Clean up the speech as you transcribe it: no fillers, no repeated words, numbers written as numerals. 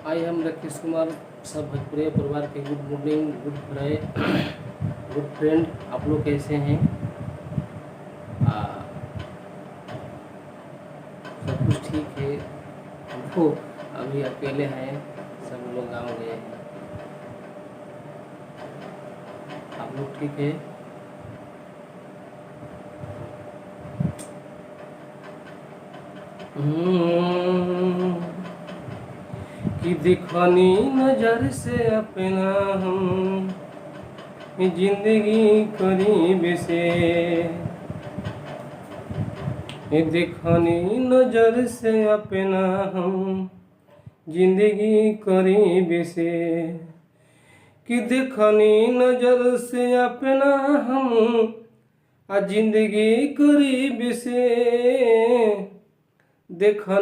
आई हम राकेश कुमार, सब भोजपुरी परिवार के good morning, good Friday, good friend. आप लोग कैसे हैं? सब कुछ ठीक है। हमको अभी अकेले हैं, सब लोग गाँव गए हैं। आप लोग ठीक है? कि दिखनी नजर से अपना हम जिंदगी करीब से, दिखनी नजर से अपना हम जिंदगी करीब से, कि देखनी नजर से अपना हम जिंदगी करीब से, देखनी